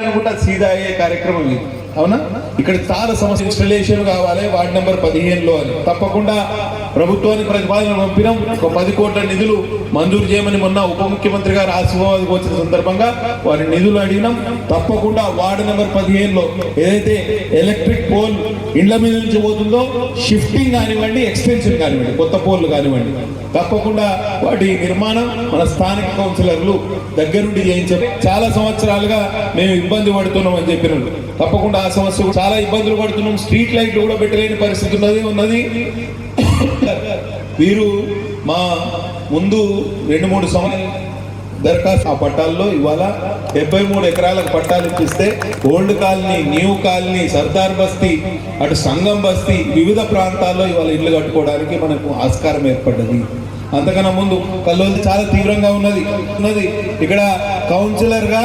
అనుకుంటా సీదా అయ్యే కార్యక్రమం ఇది అవునా. ఇక్కడ చాలా సమస్య ఇన్స్టలేషన్ కావాలి వార్డు నెంబర్ 15లో అని తప్పకుండా ప్రభుత్వానికి ప్రతిపాదన పంపినాం. ఒక 10 కోట్ల నిధులు మంజూరు చేయమని మొన్న ఉప ముఖ్యమంత్రి గారు ఆశీర్వాదకు వచ్చిన సందర్భంగా వారి నిధులు అడిగినాం. తప్పకుండా వార్డు నెంబర్ 15లో ఏదైతే ఎలక్ట్రిక్ పోల్ ఇండ్ల మీద నుంచి పోతుందో షిఫ్టింగ్ కానివ్వండి, ఎక్స్టెన్షన్ కానివ్వండి, కొత్త పోల్లు కానివ్వండి, తప్పకుండా వాటి నిర్మాణం మన స్థానిక కౌన్సిలర్లు దగ్గరుండి చేయించారు. చాలా సంవత్సరాలుగా మేము ఇబ్బంది పడుతున్నాం అని చెప్పినారు. తప్పకుండా ఆ సమస్య చాలా ఇబ్బందులు పడుతున్నాం. స్ట్రీట్ లైట్లు కూడా పెట్టలేని పరిస్థితి ఉన్నది. వీరు మా ముందు 2-3 సంవత్సరాలు దరఖాస్తు ఆ పట్టాల్లో ఇవాళ 73 ఎకరాలకు పట్టాలు ఇప్పిస్తే old colony, new colony, Sardar బస్తీ, అటు సంగం బస్తీ వివిధ ప్రాంతాల్లో ఇవాళ ఇల్లు కట్టుకోవడానికి మనకు ఆస్కారం ఏర్పడ్డది. అంతకన్నా ముందు కల్లోది చాలా తీవ్రంగా ఉన్నది. ఇక్కడ గా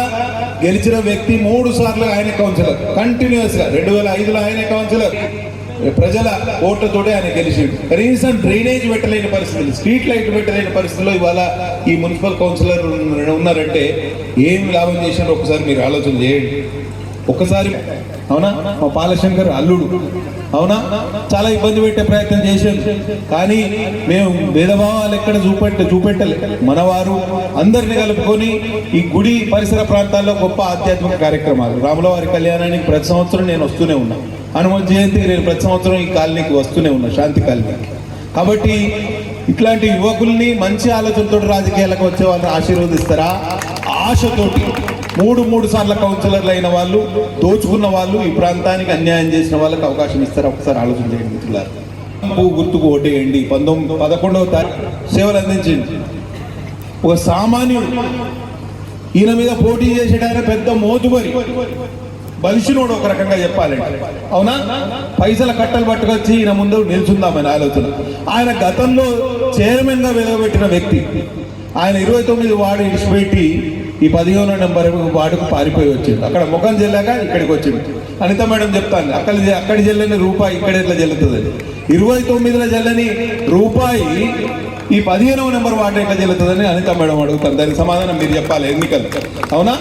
గెలిచిన వ్యక్తి 3 సార్లు ఆయన కౌన్సిలర్, కంటిన్యూస్ గా 2005లో ఆయన కౌన్సిలర్, ప్రజల ఓట్లతోటే ఆయన గెలిచిండు. కనీసం డ్రైనేజ్ పెట్టలేని పరిస్థితులు, స్ట్రీట్ లైట్ పెట్టలేని పరిస్థితుల్లో ఇవాళ ఈ మున్సిపల్ కౌన్సిలర్ ఉన్నారంటే ఏం లాభం చేసినారో ఒకసారి మీరు ఆలోచన చేయండి. ఒకసారి అవునా, మా పాలశంకర్ అల్లుడు అవునా, చాలా ఇబ్బంది పెట్టే ప్రయత్నం చేశారు. కానీ మేము భేదభావాలు ఎక్కడ చూపెట్టలే. మనవారు అందరిని కలుపుకొని ఈ గుడి పరిసర ప్రాంతాల్లో గొప్ప ఆధ్యాత్మిక కార్యక్రమాలు, రాముల వారి కళ్యాణానికి ప్రతి సంవత్సరం నేను వస్తూనే ఉన్నా. హనుమత్ జయంతికి నేను ప్రతి సంవత్సరం ఈ కాలనీకి వస్తూనే ఉన్నా, శాంతి కాలనీకి. కాబట్టి ఇట్లాంటి యువకుల్ని మంచి ఆలోచనతో రాజకీయాలకు వచ్చే వాళ్ళని ఆశీర్వదిస్తారా? ఆశతోటి 3 సార్ల కౌన్సిలర్లు అయిన వాళ్ళు, దోచుకున్న వాళ్ళు, ఈ ప్రాంతానికి అన్యాయం చేసిన వాళ్ళకి అవకాశం ఇస్తారా? ఒకసారి ఆలోచన చేయండి మిత్రులారు. గుర్తుకు ఓటేయండి. 11వ తారీఖు సేవలు అందించింది ఒక సామాన్యుడు. ఈయన మీద పోటీ చేసేటాయన పెద్ద మోతుబరి, బలిసినోడు ఒక రకంగా చెప్పాలంటే అవునా. పైసల కట్టలు పట్టుకొచ్చి ఈయన ముందు నిల్చుందామని ఆలోచన. ఆయన గతంలో చైర్మన్ గా వెలువబెట్టిన వ్యక్తి. ఆయన 29 వార్డు ఇడిచిపెట్టి ఈ 15వ నెంబర్ వార్డుకు పారిపోయి వచ్చింది. అక్కడ ముఖం చెల్లాక ఇక్కడికి వచ్చింది. అనిత మేడం చెప్తాను, అక్కడి చెల్లని రూపాయి ఇక్కడ ఎట్లా చెల్లుతుంది, 29ల చెల్లని రూపాయి ఈ 15వ నెంబర్ వార్డు ఎట్లా చెల్లుతుందని అనిత మేడం అడుగుతాను. దానికి సమాధానం మీరు చెప్పాలి ఎన్నికలు అవునా.